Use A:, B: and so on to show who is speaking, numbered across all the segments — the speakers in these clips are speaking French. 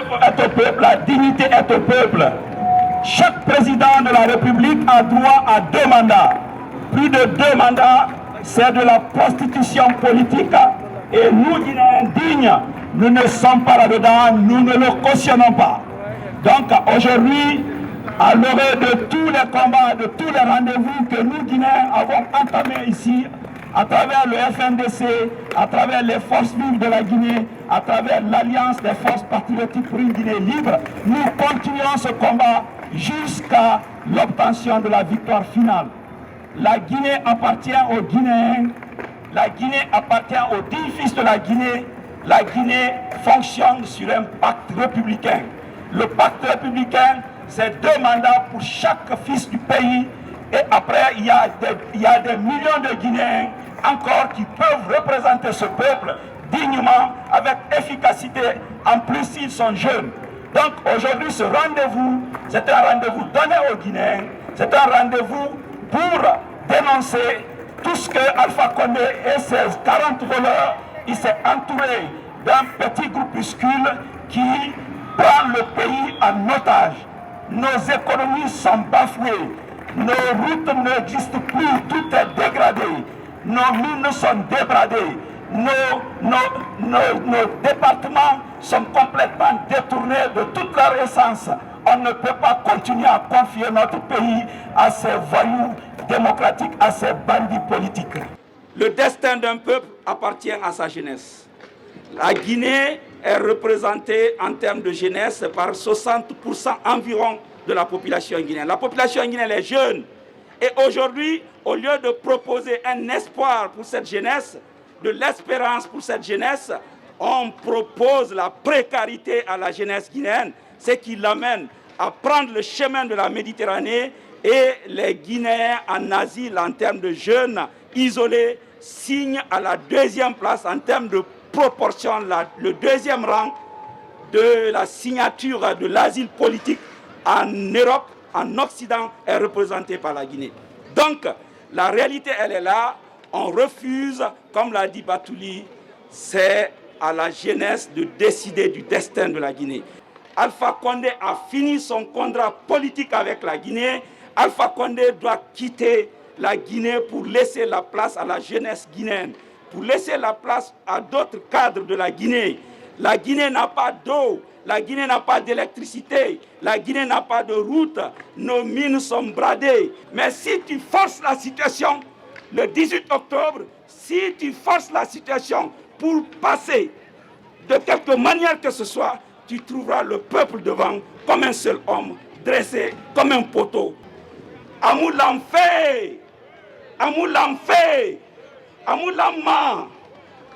A: peuple est au peuple, la dignité est au peuple. Chaque président de la République a droit à 2 mandats. Plus de 2 mandats, c'est de la prostitution politique. Et nous, Guinéens dignes, nous ne sommes pas là-dedans, nous ne le cautionnons pas. Donc aujourd'hui, à l'orée de tous les combats, de tous les rendez-vous que nous, Guinéens, avons entamés ici, à travers le FNDC, à travers les forces vives de la Guinée, à travers l'Alliance des forces patriotiques pour une Guinée libre, nous continuons ce combat jusqu'à l'obtention de la victoire finale. La Guinée appartient aux Guinéens, la Guinée appartient aux 10 fils de la Guinée. La Guinée fonctionne sur un pacte républicain. Le pacte républicain, c'est 2 mandats pour chaque fils du pays. Et après, il y a des millions de Guinéens encore qui peuvent représenter ce peuple dignement, avec efficacité. En plus, ils sont jeunes. Donc aujourd'hui, ce rendez-vous, c'est un rendez-vous donné aux Guinéens. C'est un rendez-vous pour dénoncer tout ce que Alpha Condé et ses 40 voleurs, il s'est entouré d'un petit groupuscule qui prend le pays en otage. Nos économies sont bafouées. Nos routes n'existent plus, tout est dégradé. Nos mines sont dégradées. Nos départements sont complètement détournés de toute leur essence. On ne peut pas continuer à confier notre pays à ces voyous démocratiques, à ces bandits politiques. Le destin d'un peuple appartient à sa jeunesse. La Guinée est représentée en termes de jeunesse par 60% environ de la population guinéenne. La population guinéenne est jeune. Et aujourd'hui, au lieu de proposer un espoir pour cette jeunesse, de l'espérance pour cette jeunesse, on propose la précarité à la jeunesse guinéenne, ce qui l'amène à prendre le chemin de la Méditerranée, et les Guinéens en asile en termes de jeunes isolés signent à la 2e place en termes de proportion, le 2e rang de la signature de l'asile politique en Europe, en Occident, est représenté par la Guinée. Donc, la réalité, elle est là. On refuse, comme l'a dit Batouli, c'est à la jeunesse de décider du destin de la Guinée. Alpha Condé a fini son contrat politique avec la Guinée. Alpha Condé doit quitter la Guinée pour laisser la place à la jeunesse guinéenne, pour laisser la place à d'autres cadres de la Guinée. La Guinée n'a pas d'eau, la Guinée n'a pas d'électricité, la Guinée n'a pas de route, nos mines sont bradées. Mais si tu forces la situation, le 18 octobre, si tu forces la situation pour passer de quelque manière que ce soit, tu trouveras le peuple devant comme un seul homme, dressé comme un poteau. Amoulamfé, Amoulamfé, Amoulama,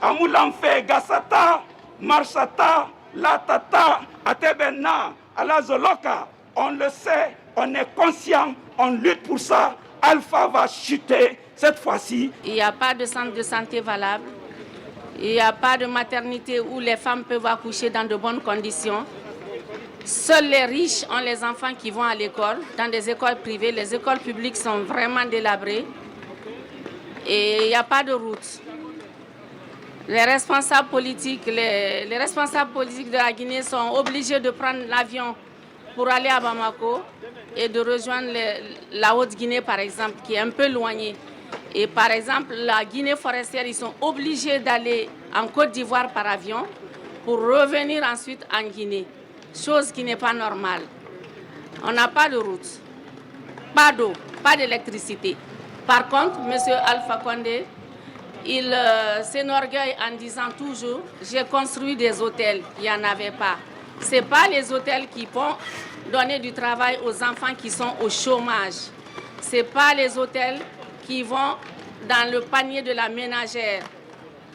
A: Amoulamfé, Gassata, Marsata, Latata, Atebena, Alazoloka. On le sait, on est conscient, on lutte pour ça. Alpha va chuter cette fois-ci.
B: Il n'y a pas de centre de santé valable. Il n'y a pas de maternité où les femmes peuvent accoucher dans de bonnes conditions. Seuls les riches ont les enfants qui vont à l'école, dans des écoles privées. Les écoles publiques sont vraiment délabrées. Et il n'y a pas de route. Les responsables politiques de la Guinée sont obligés de prendre l'avion pour aller à Bamako et de rejoindre la Haute-Guinée, par exemple, qui est un peu éloignée. Et par exemple, la Guinée forestière, ils sont obligés d'aller en Côte d'Ivoire par avion pour revenir ensuite en Guinée. Chose qui n'est pas normale. On n'a pas de route, pas d'eau, pas d'électricité. Par contre, M. Alpha Condé, il s'enorgueille en disant toujours « j'ai construit des hôtels ». Il n'y en avait pas. Ce n'est pas les hôtels qui vont donner du travail aux enfants qui sont au chômage. Ce n'est pas les hôtels qui vont dans le panier de la ménagère.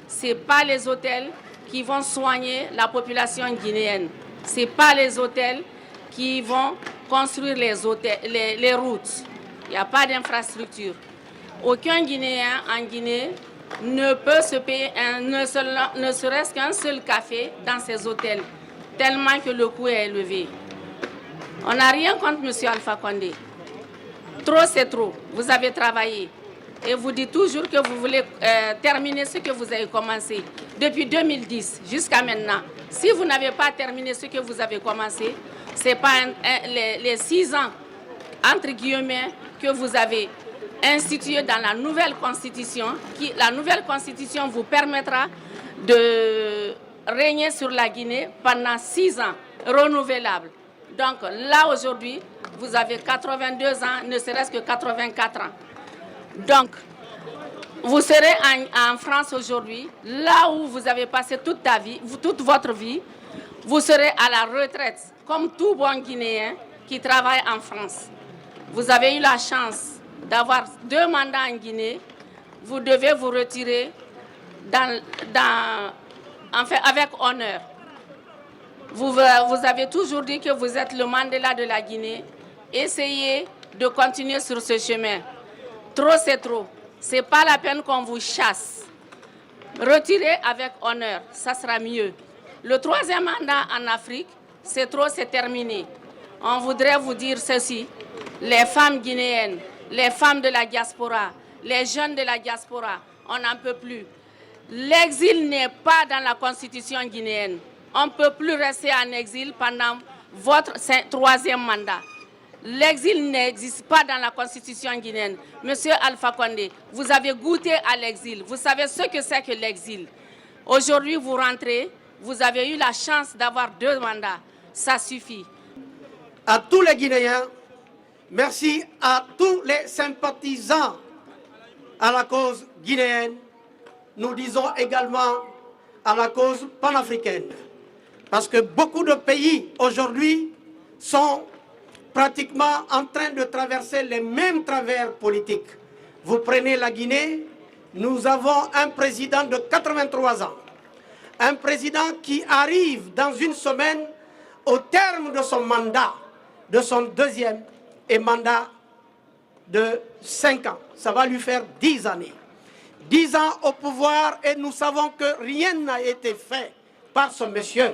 B: Ce n'est pas les hôtels qui vont soigner la population guinéenne. Ce n'est pas les hôtels qui vont construire les routes. Il n'y a pas d'infrastructure. Aucun Guinéen en Guinée ne peut se payer ne serait-ce qu'un seul café dans ces hôtels, tellement que le coût est élevé. On n'a rien contre M. Alpha Condé. Trop, c'est trop. Vous avez travaillé. Et vous dites toujours que vous voulez terminer ce que vous avez commencé. depuis 2010 jusqu'à maintenant. Si vous n'avez pas terminé ce que vous avez commencé, ce n'est pas les 6 ans, entre guillemets, que vous avez institué dans la nouvelle constitution. La nouvelle constitution vous permettra de régner sur la Guinée pendant 6 ans, renouvelables. Donc là, aujourd'hui, vous avez 82 ans, ne serait-ce que 84 ans. Donc, vous serez en France aujourd'hui, là où vous avez passé toute votre vie, vous serez à la retraite, comme tout bon Guinéen qui travaille en France. Vous avez eu la chance d'avoir 2 mandats en Guinée, vous devez vous retirer avec honneur. Vous avez toujours dit que vous êtes le Mandela de la Guinée. Essayez de continuer sur ce chemin. Trop, c'est trop. Ce n'est pas la peine qu'on vous chasse. Retirez avec honneur, ça sera mieux. Le 3e mandat en Afrique, c'est trop, c'est terminé. On voudrait vous dire ceci. Les femmes guinéennes, les femmes de la diaspora, les jeunes de la diaspora, on n'en peut plus. L'exil n'est pas dans la constitution guinéenne. On ne peut plus rester en exil pendant votre 3e mandat. L'exil n'existe pas dans la constitution guinéenne. Monsieur Alpha Condé, vous avez goûté à l'exil. Vous savez ce que c'est que l'exil. Aujourd'hui, vous rentrez, vous avez eu la chance d'avoir 2 mandats. Ça suffit.
C: À tous les Guinéens, merci à tous les sympathisants à la cause guinéenne. Nous disons également à la cause panafricaine. Parce que beaucoup de pays aujourd'hui sont pratiquement en train de traverser les mêmes travers politiques. Vous prenez la Guinée, nous avons un président de 83 ans. Un président qui arrive dans une semaine au terme de son mandat, de son 2e mandat de 5 ans. Ça va lui faire 10 années. 10 ans au pouvoir et nous savons que rien n'a été fait par ce monsieur.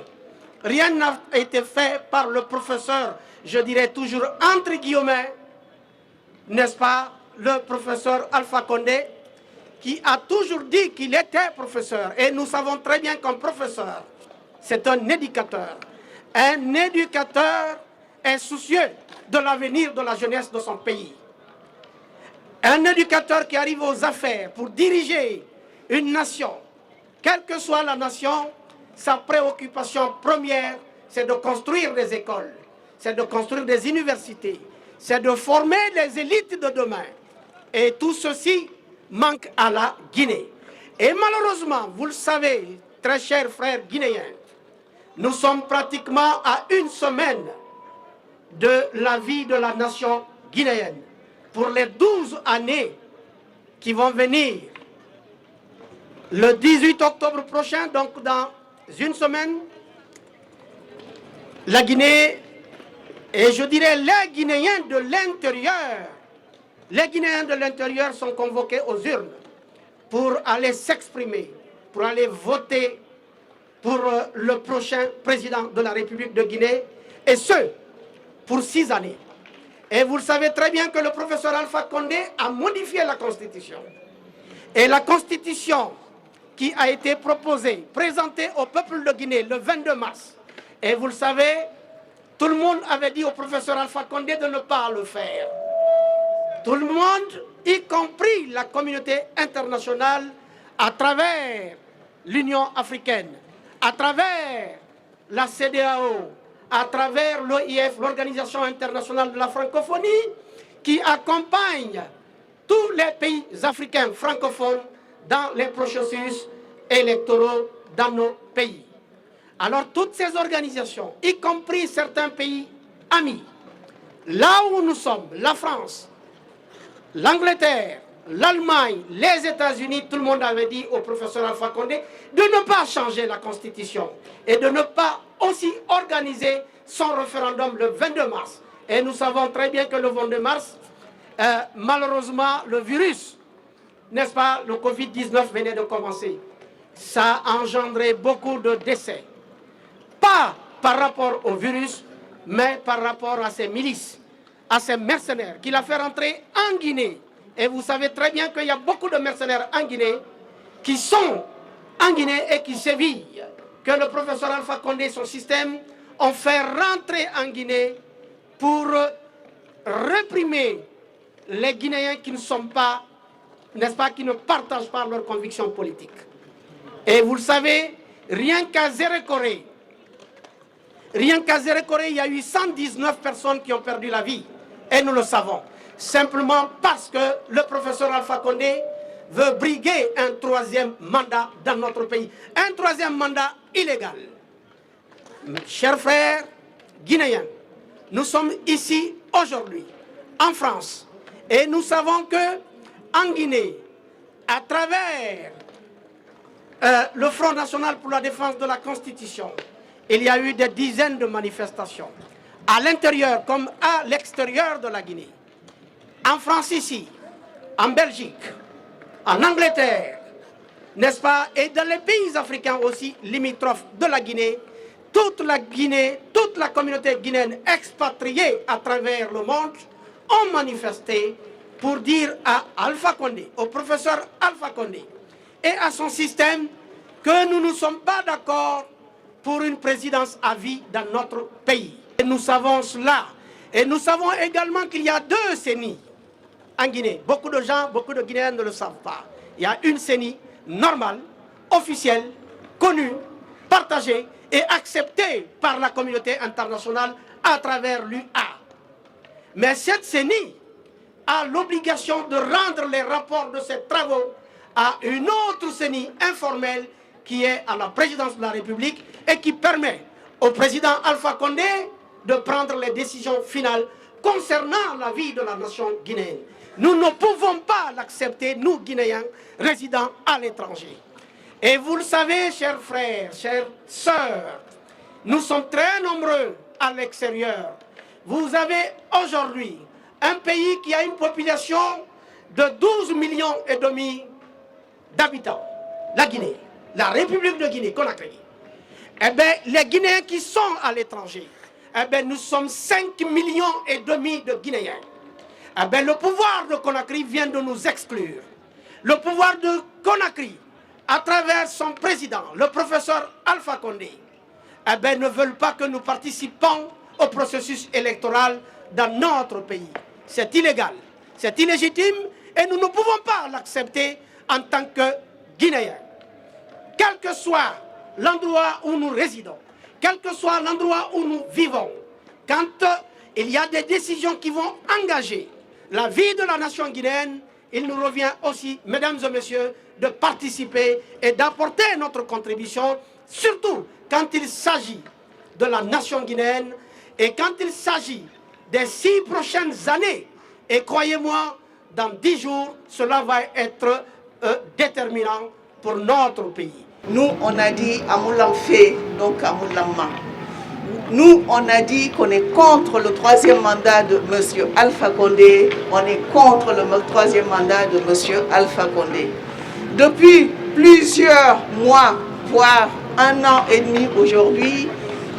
C: Rien n'a été fait par le professeur, je dirais toujours entre guillemets, n'est-ce pas, le professeur Alpha Condé, qui a toujours dit qu'il était professeur. Et nous savons très bien qu'un professeur, c'est un éducateur. Un éducateur est soucieux de l'avenir de la jeunesse de son pays. Un éducateur qui arrive aux affaires pour diriger une nation, quelle que soit la nation, sa préoccupation première, c'est de construire des écoles, c'est de construire des universités, c'est de former les élites de demain. Et tout ceci manque à la Guinée. Et malheureusement, vous le savez, très chers frères guinéens, nous sommes pratiquement à 1 semaine de la vie de la nation guinéenne. Pour les 12 années qui vont venir, le 18 octobre prochain, donc dans 1 semaine, la Guinée, et je dirais les Guinéens de l'intérieur sont convoqués aux urnes pour aller s'exprimer, pour aller voter pour le prochain président de la République de Guinée, et ce, pour 6 années. Et vous le savez très bien que le professeur Alpha Condé a modifié la Constitution. Et la Constitution qui a été proposée, présentée au peuple de Guinée le 22 mars, et vous le savez, tout le monde avait dit au professeur Alpha Condé de ne pas le faire. Tout le monde, y compris la communauté internationale, à travers l'Union africaine, à travers la CEDEAO, à travers l'OIF, l'Organisation internationale de la francophonie, qui accompagne tous les pays africains francophones dans les processus électoraux dans nos pays. Alors toutes ces organisations, y compris certains pays amis, là où nous sommes, la France, l'Angleterre, l'Allemagne, les États-Unis, tout le monde avait dit au professeur Alpha Condé de ne pas changer la Constitution et de ne pas aussi organiser son référendum le 22 mars. Et nous savons très bien que le 22 mars, malheureusement, le virus, n'est-ce pas, le Covid-19 venait de commencer. Ça a engendré beaucoup de décès. Pas par rapport au virus, mais par rapport à ces milices, à ces mercenaires qu'il a fait rentrer en Guinée. Et vous savez très bien qu'il y a beaucoup de mercenaires en Guinée qui sont en Guinée et qui sévit, que le professeur Alpha Condé et son système ont fait rentrer en Guinée pour réprimer les Guinéens qui ne sont pas, n'est-ce pas, qui ne partagent pas leurs convictions politiques. Et vous le savez, rien qu'à Zérékoré, il y a eu 119 personnes qui ont perdu la vie. Et nous le savons. Simplement parce que le professeur Alpha Condé veut briguer un troisième mandat dans notre pays. Un troisième mandat illégal. Chers frères guinéens, nous sommes ici aujourd'hui, en France. Et nous savons que en Guinée, à travers le Front National pour la défense de la Constitution, il y a eu des dizaines de manifestations, à l'intérieur comme à l'extérieur de la Guinée. En France ici, en Belgique, en Angleterre, n'est-ce pas, et dans les pays africains aussi limitrophes de la Guinée, toute la communauté guinéenne expatriée à travers le monde ont manifesté pour dire à Alpha Condé, au professeur Alpha Condé et à son système que nous ne sommes pas d'accord pour une présidence à vie dans notre pays. Et nous savons cela. Et nous savons également qu'il y a 2 CENI en Guinée. Beaucoup de gens, beaucoup de Guinéens ne le savent pas. Il y a une CENI normale, officielle, connue, partagée et acceptée par la communauté internationale à travers l'UA. Mais cette CENI a l'obligation de rendre les rapports de ses travaux à une autre CENI informelle qui est à la présidence de la République et qui permet au président Alpha Condé de prendre les décisions finales concernant la vie de la nation guinéenne. Nous ne pouvons pas l'accepter, nous Guinéens, résidant à l'étranger. Et vous le savez, chers frères, chères sœurs, nous sommes très nombreux à l'extérieur. Vous avez aujourd'hui un pays qui a une population de 12,5 millions d'habitants, la Guinée, la République de Guinée, Conakry. Eh bien, les Guinéens qui sont à l'étranger, eh bien, nous sommes 5,5 millions de Guinéens. Eh bien, le pouvoir de Conakry vient de nous exclure. Le pouvoir de Conakry, à travers son président, le professeur Alpha Condé, eh bien, ne veulent pas que nous participons au processus électoral dans notre pays. C'est illégal, c'est illégitime et nous ne pouvons pas l'accepter en tant que Guinéens. Quel que soit l'endroit où nous résidons, quel que soit l'endroit où nous vivons, quand il y a des décisions qui vont engager la vie de la nation guinéenne, il nous revient aussi, mesdames et messieurs, de participer et d'apporter notre contribution, surtout quand il s'agit de la nation guinéenne et quand il s'agit des 6 prochaines années. Et croyez-moi, dans 10 jours, cela va être déterminant pour notre pays.
D: Nous, on a dit Amoulam fait, donc Amoulam ma. Nous, on a dit qu'on est contre le 3e mandat de M. Alpha Condé. On est contre le 3e mandat de M. Alpha Condé. Depuis plusieurs mois, voire 1 an et demi aujourd'hui,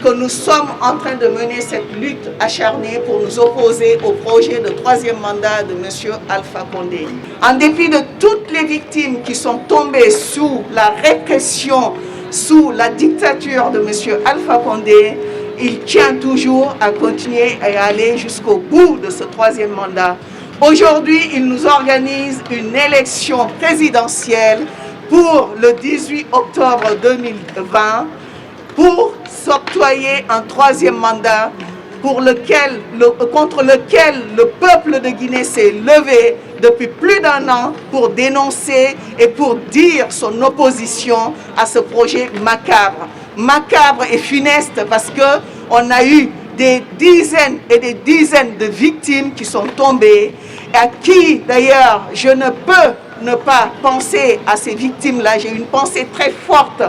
D: que nous sommes en train de mener cette lutte acharnée pour nous opposer au projet de 3e mandat de M. Alpha Condé. En dépit de toutes les victimes qui sont tombées sous la répression, sous la dictature de M. Alpha Condé, il tient toujours à continuer à aller jusqu'au bout de ce 3e mandat. Aujourd'hui, il nous organise une élection présidentielle pour le 18 octobre 2020 pour s'octroyer un 3e mandat contre lequel le peuple de Guinée s'est levé depuis plus d'1 an pour dénoncer et pour dire son opposition à ce projet macabre. Macabre et funeste parce qu'on a eu des dizaines et des dizaines de victimes qui sont tombées, et à qui d'ailleurs je ne peux ne pas penser à ces victimes-là. J'ai une pensée très forte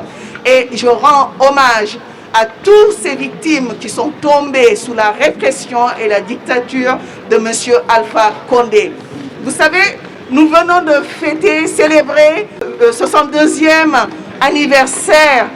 D: et je rends hommage à toutes ces victimes qui sont tombées sous la répression et la dictature de M. Alpha Condé. Vous savez, nous venons de célébrer le 62e anniversaire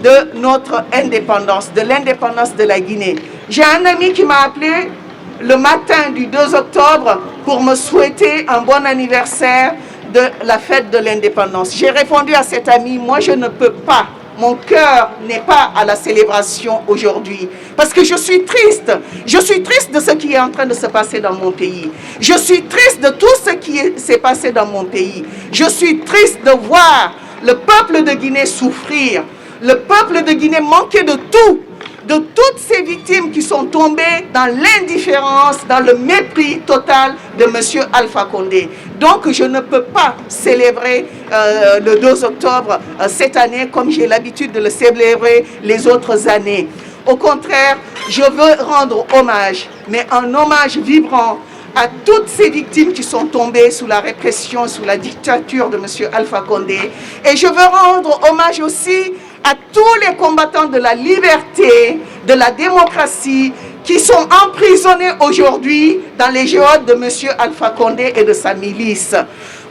D: de notre indépendance, de l'indépendance de la Guinée. J'ai un ami qui m'a appelé le matin du 2 octobre pour me souhaiter un bon anniversaire de la fête de l'indépendance. J'ai répondu à cet ami, moi je ne peux pas. Mon cœur n'est pas à la célébration aujourd'hui parce que je suis triste. Je suis triste de ce qui est en train de se passer dans mon pays. Je suis triste de tout ce qui s'est passé dans mon pays. Je suis triste de voir le peuple de Guinée souffrir, le peuple de Guinée manquer de tout, de toutes ces victimes qui sont tombées dans l'indifférence, dans le mépris total de M. Alpha Condé. Donc je ne peux pas célébrer le 2 octobre cette année comme j'ai l'habitude de le célébrer les autres années. Au contraire, je veux rendre hommage, mais un hommage vibrant à toutes ces victimes qui sont tombées sous la répression, sous la dictature de M. Alpha Condé. Et je veux rendre hommage aussi à tous les combattants de la liberté, de la démocratie, qui sont emprisonnés aujourd'hui dans les geôles de M. Alpha Condé et de sa milice.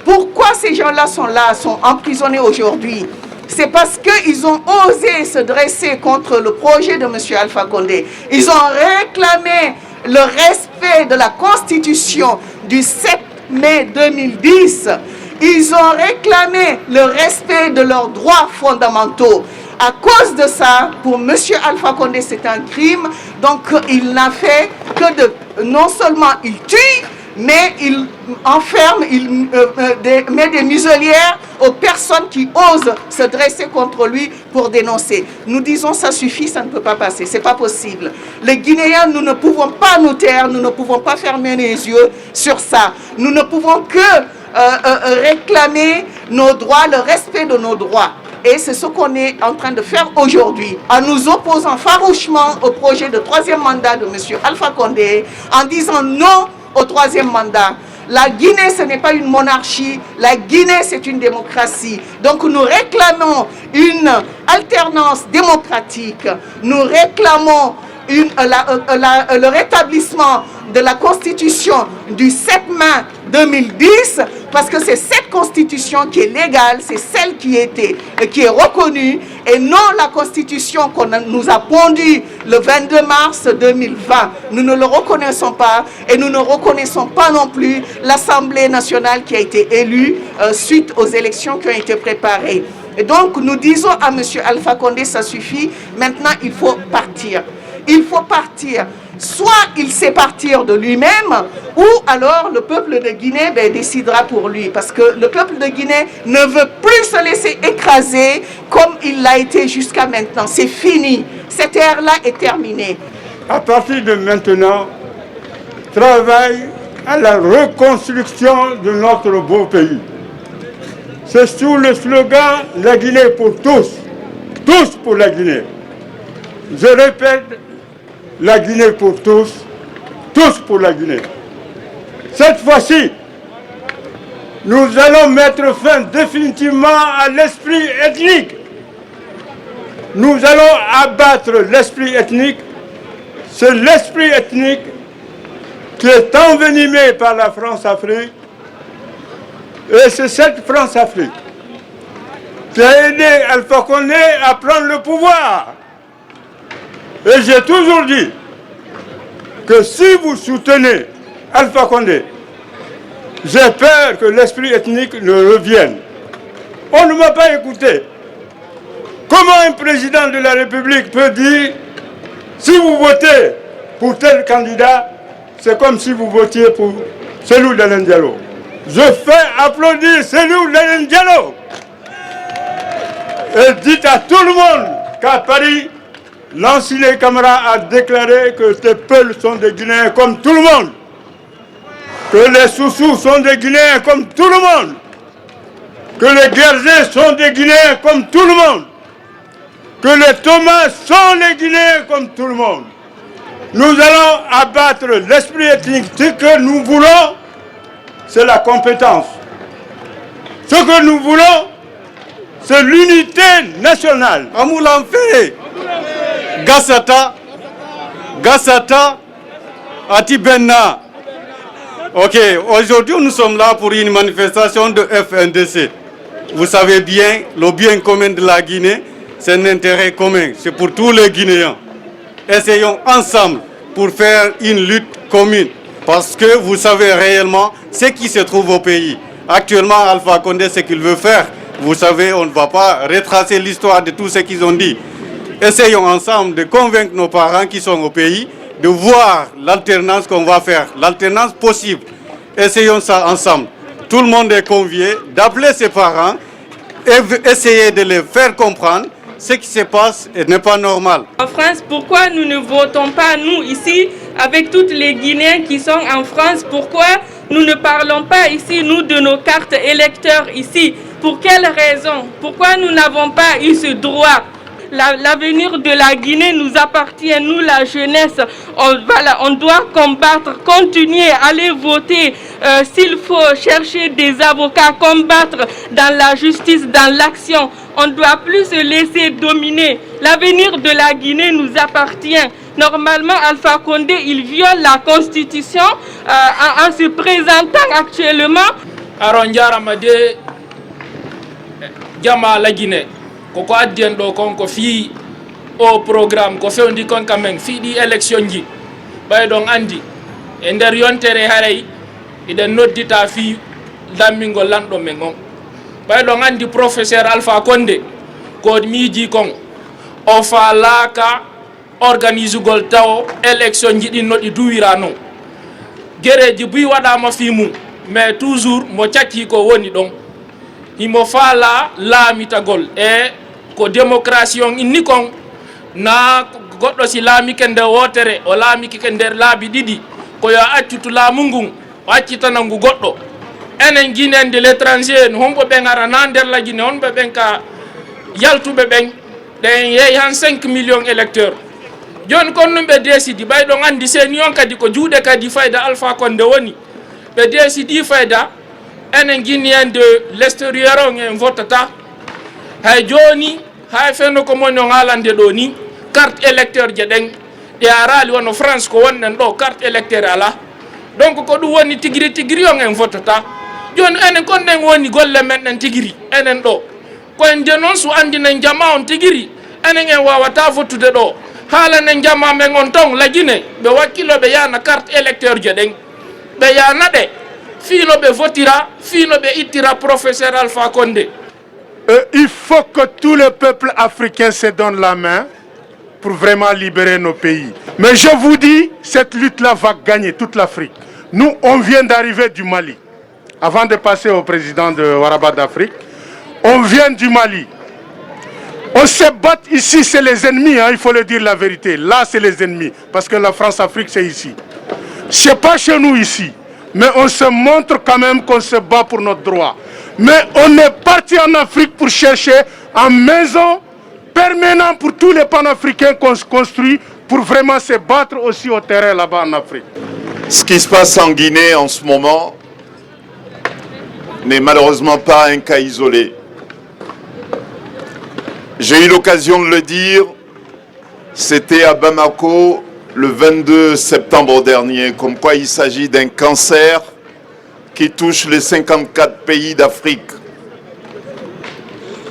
D: Pourquoi ces gens-là sont emprisonnés aujourd'hui? C'est parce qu'ils ont osé se dresser contre le projet de M. Alpha Condé. Ils ont réclamé le respect de la Constitution du 7 mai 2010. Ils ont réclamé le respect de leurs droits fondamentaux. À cause de ça, pour M. Alpha Condé, c'est un crime. Donc, il n'a fait que de... Non seulement il tue, mais il enferme, il met des muselières aux personnes qui osent se dresser contre lui pour dénoncer. Nous disons ça suffit, ça ne peut pas passer, c'est pas possible. Les Guinéens, nous ne pouvons pas nous taire, nous ne pouvons pas fermer les yeux sur ça. Nous ne pouvons que réclamer nos droits, le respect de nos droits. Et c'est ce qu'on est en train de faire aujourd'hui, en nous opposant farouchement au projet de 3e mandat de M. Alpha Condé, en disant non au 3e mandat. La Guinée, ce n'est pas une monarchie, la Guinée, c'est une démocratie. Donc nous réclamons une alternance démocratique, nous réclamons le rétablissement de la Constitution du 7 mai 2010, parce que c'est cette Constitution qui est légale, c'est celle qui est reconnue, et non la Constitution qu'on nous a pondue le 22 mars 2020. Nous ne le reconnaissons pas, et nous ne reconnaissons pas non plus l'Assemblée nationale qui a été élue suite aux élections qui ont été préparées. Et donc nous disons à M. Alpha Condé, ça suffit, maintenant il faut partir. Il faut partir. Soit il sait partir de lui-même, ou alors le peuple de Guinée décidera pour lui. Parce que le peuple de Guinée ne veut plus se laisser écraser comme il l'a été jusqu'à maintenant. C'est fini. Cette ère-là est terminée.
E: À partir de maintenant, travaille à la reconstruction de notre beau pays. C'est sous le slogan « La Guinée pour tous », tous pour la Guinée. Je répète, la Guinée pour tous pour la Guinée. Cette fois-ci, nous allons mettre fin définitivement à l'esprit ethnique. Nous allons abattre l'esprit ethnique. C'est l'esprit ethnique qui est envenimé par la France-Afrique. Et c'est cette France-Afrique qui a aidé Alpha Condé à prendre le pouvoir. Et j'ai toujours dit que si vous soutenez Alpha Condé, j'ai peur que l'esprit ethnique ne revienne. On ne m'a pas écouté. Comment un président de la République peut dire, si vous votez pour tel candidat, c'est comme si vous votiez pour Cellou Dalein Diallo. Je fais applaudir Cellou Dalein Diallo. Et dites à tout le monde qu'à Paris, Lansile Camara a déclaré que les Peuls sont des Guinéens comme tout le monde. Que les Soussous sont des Guinéens comme tout le monde. Que les Guerzés sont des Guinéens comme tout le monde. Que les Thomas sont les Guinéens comme tout le monde. Nous allons abattre l'esprit ethnique. Ce que nous voulons, c'est la compétence. Ce que nous voulons, c'est l'unité nationale.
F: Amoulanfé, Gassata, Atibenna. Ok, aujourd'hui nous sommes là pour une manifestation de FNDC. Vous savez bien, le bien commun de la Guinée, c'est un intérêt commun, c'est pour tous les Guinéens. Essayons ensemble pour faire une lutte commune, parce que vous savez réellement ce qui se trouve au pays. Actuellement, Alpha Condé, ce qu'il veut faire, vous savez, on ne va pas retracer l'histoire de tout ce qu'ils ont dit. Essayons ensemble de convaincre nos parents qui sont au pays de voir l'alternance qu'on va faire, l'alternance possible. Essayons ça ensemble. Tout le monde est convié d'appeler ses parents et essayer de les faire comprendre ce qui se passe n'est pas normal.
G: En France, pourquoi nous ne votons pas, nous, ici, avec tous les Guinéens qui sont en France? Pourquoi nous ne parlons pas ici, nous, de nos cartes électeurs ici? Pour quelles raisons? Pourquoi nous n'avons pas eu ce droit? L'avenir de la Guinée nous appartient, nous la jeunesse. On doit combattre, continuer, aller voter. S'il faut chercher des avocats, combattre dans la justice, dans l'action. On ne doit plus se laisser dominer. L'avenir de la Guinée nous appartient. Normalement, Alpha Condé, il viole la Constitution en se présentant actuellement.
H: Aronjara Made Jama la Guinée. Koko adien do kon ko fi o programme ko fewndi kon kamen fi di élection ji bay don andi e nder yontere haray iden noddita fi dammingo lando men on bay don andi professeur Alpha Condé ko miiji kon o fa laaka organise gol taw élection ji din nodi duwira non gereji buy wadama fi mum mais toujours mo ciati ko woni don himo fala laamitagol e ko démocratie on inni kon na goddo si laamike nde wotere o laamiki ke nder laabi didi ko yo accutu laamu ngun o accitanangu goddo enen Guinéen de l'étranger hombo be ngara na nder la Guinée on be ben ka yaltube ben den yeey han 5 millions électeurs joni kon numbe décidi bay don andi sen yon kadi ko juude kadi fayda Alpha Condé woni be décidi fayda enen Guinéen de l'extérieur on en votata hay joni hay fenno ko mon on alande do ni carte électeur je den e arali wono France ko wonnen do carte électeur ala donc ko du woni tigiri on en votata joni enen kon den woni golle men tigiri enen do ko en de non su andi nen jama on tigiri enen en wawata votude do hala nen jama men on ton la Guinée be wakilo be yana carte électeur je den be yana de filo be votira filo be itira professeur Alpha Condé.
I: Il faut que tout le peuple africain se donne la main pour vraiment libérer nos pays. Mais je vous dis, cette lutte-là va gagner toute l'Afrique. Nous, on vient d'arriver du Mali. Avant de passer au président de Warabat d'Afrique, on vient du Mali. On se bat ici, c'est les ennemis, hein, il faut le dire la vérité. Là, c'est les ennemis, parce que la France-Afrique, c'est ici. C'est pas chez nous ici. Mais on se montre quand même qu'on se bat pour notre droit. Mais on est parti en Afrique pour chercher une maison permanente pour tous les panafricains qu'on se construit pour vraiment se battre aussi au terrain là-bas en Afrique.
J: Ce qui se passe en Guinée en ce moment n'est malheureusement pas un cas isolé. J'ai eu l'occasion de le dire, c'était à Bamako le 22 septembre dernier, comme quoi il s'agit d'un cancer qui touche les 54 pays d'Afrique.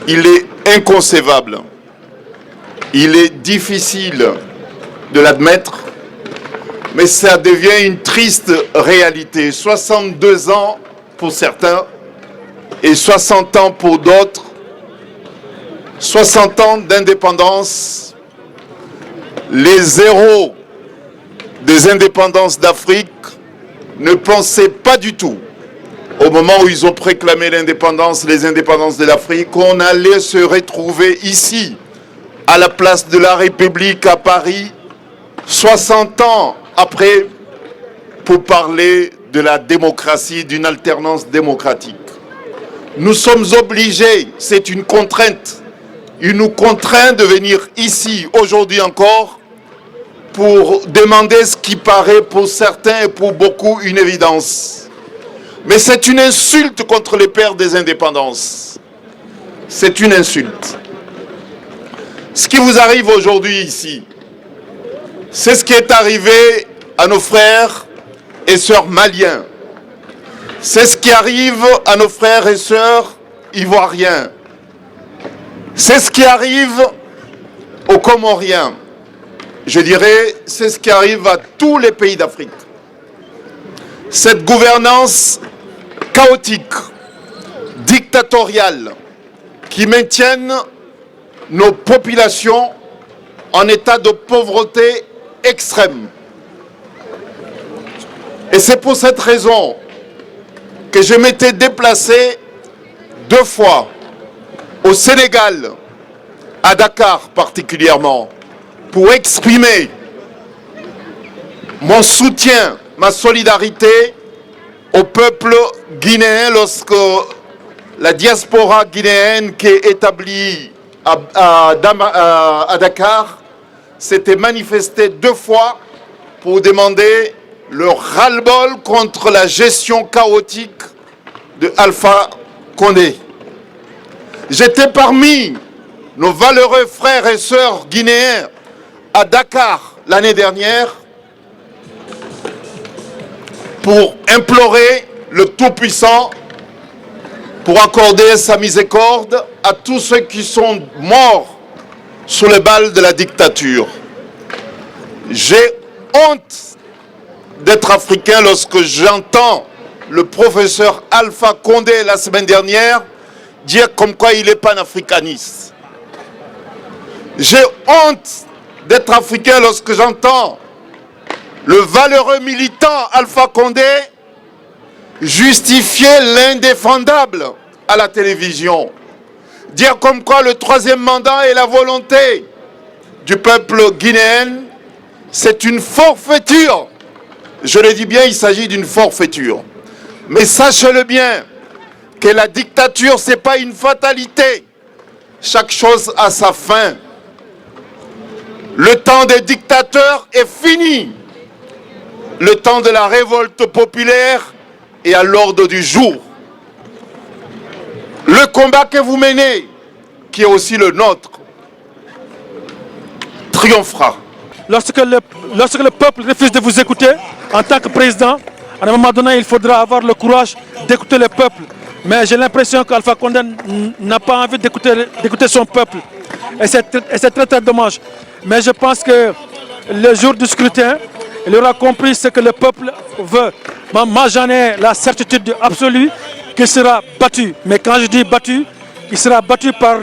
J: Il est inconcevable, il est difficile de l'admettre, mais ça devient une triste réalité. 62 ans pour certains et 60 ans pour d'autres. 60 ans d'indépendance, les héros des indépendances d'Afrique ne pensaient pas du tout, au moment où ils ont proclamé l'indépendance, les indépendances de l'Afrique, qu'on allait se retrouver ici, à la place de la République à Paris, 60 ans après, pour parler de la démocratie, d'une alternance démocratique. Nous sommes obligés, c'est une contrainte. Il nous contraint de venir ici, aujourd'hui encore, pour demander ce qui paraît pour certains et pour beaucoup une évidence. Mais c'est une insulte contre les pères des indépendances. C'est une insulte. Ce qui vous arrive aujourd'hui ici, c'est ce qui est arrivé à nos frères et sœurs maliens. C'est ce qui arrive à nos frères et sœurs ivoiriens. C'est ce qui arrive aux Comoriens. Je dirais, c'est ce qui arrive à tous les pays d'Afrique. Cette gouvernance chaotique dictatoriales qui maintiennent nos populations en état de pauvreté extrême. Et c'est pour cette raison que je m'étais déplacé 2 fois au Sénégal, à Dakar particulièrement, pour exprimer mon soutien, ma solidarité au peuple guinéen lorsque la diaspora guinéenne qui est établie à Dakar s'était manifestée 2 fois pour demander le ras-le-bol contre la gestion chaotique de Alpha Condé. J'étais parmi nos valeureux frères et sœurs guinéens à Dakar l'année dernière pour implorer le Tout-Puissant pour accorder sa miséricorde à tous ceux qui sont morts sous les balles de la dictature. J'ai honte d'être africain lorsque j'entends le professeur Alpha Condé la semaine dernière dire comme quoi il est panafricaniste. J'ai honte d'être africain lorsque j'entends le valeureux militant Alpha Condé justifier l'indéfendable à la télévision. Dire comme quoi le 3e mandat est la volonté du peuple guinéen, c'est une forfaiture. Je le dis bien, il s'agit d'une forfaiture. Mais sachez-le bien, que la dictature, ce n'est pas une fatalité. Chaque chose a sa fin. Le temps des dictateurs est fini. Le temps de la révolte populaire est à l'ordre du jour. Le combat que vous menez, qui est aussi le nôtre, triomphera.
K: Lorsque le peuple refuse de vous écouter, en tant que président, à un moment donné, il faudra avoir le courage d'écouter le peuple. Mais j'ai l'impression qu'Alpha Condé n'a pas envie d'écouter son peuple. Et c'est très très dommage. Mais je pense que le jour du scrutin, il aura compris ce que le peuple veut. Moi, j'en ai la certitude absolue qu'il sera battu. Mais quand je dis battu, il sera battu par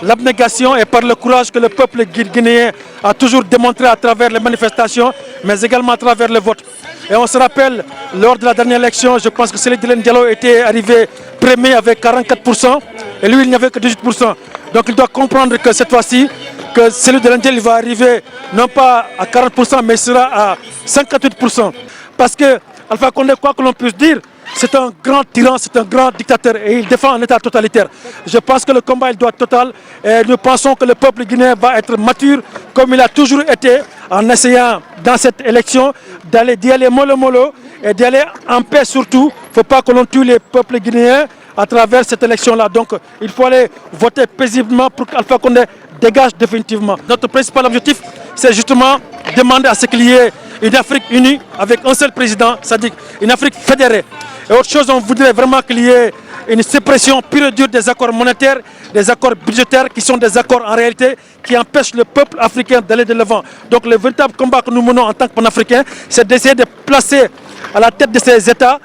K: l'abnégation et par le courage que le peuple guinéen a toujours démontré à travers les manifestations, mais également à travers le vote. Et on se rappelle, lors de la dernière élection, je pense que Cellou Dalein Diallo était arrivé premier avec 44%, et lui, il n'y avait que 18%. Donc il doit comprendre que cette fois-ci, que Cellou Dalein Diallo va arriver non pas à 40%, mais sera à 58%. Parce que Alpha Condé, quoi que l'on puisse dire, c'est un grand tyran, c'est un grand dictateur et il défend un État totalitaire. Je pense que le combat il doit être total et nous pensons que le peuple guinéen va être mature comme il a toujours été en essayant dans cette élection d'y aller mollo et d'y aller en paix surtout. Il ne faut pas que l'on tue les peuples guinéens à travers cette élection-là. Donc il faut aller voter paisiblement pour qu'Alpha Condé dégage définitivement. Notre principal objectif, c'est justement demander à ce qu'il y ait une Afrique unie avec un seul président, c'est-à-dire une Afrique fédérée. Et autre chose, on voudrait vraiment qu'il y ait une suppression pure et dure des accords monétaires, des accords budgétaires qui sont des accords en réalité qui empêchent le peuple africain d'aller de l'avant. Donc le véritable combat que nous menons en tant que panafricains, c'est d'essayer de placer à la tête de ces États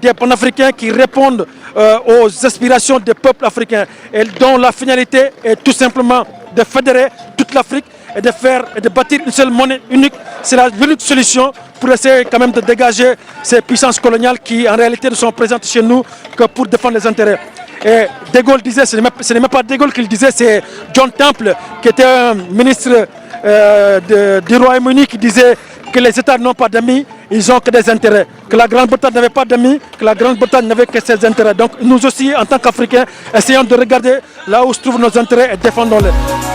K: des panafricains qui répondent aux aspirations des peuples africains et dont la finalité est tout simplement de fédérer toute l'Afrique et de bâtir une seule monnaie unique. C'est l'unique solution pour essayer quand même de dégager ces puissances coloniales qui en réalité ne sont présentes chez nous que pour défendre les intérêts. Et De Gaulle disait, ce n'est même pas De Gaulle qui le disait, c'est John Temple qui était un ministre du Royaume-Uni qui disait que les États n'ont pas d'amis, ils n'ont que des intérêts. Que la Grande-Bretagne n'avait pas d'amis, que la Grande-Bretagne n'avait que ses intérêts. Donc nous aussi, en tant qu'Africains, essayons de regarder là où se trouvent nos intérêts et défendons-les.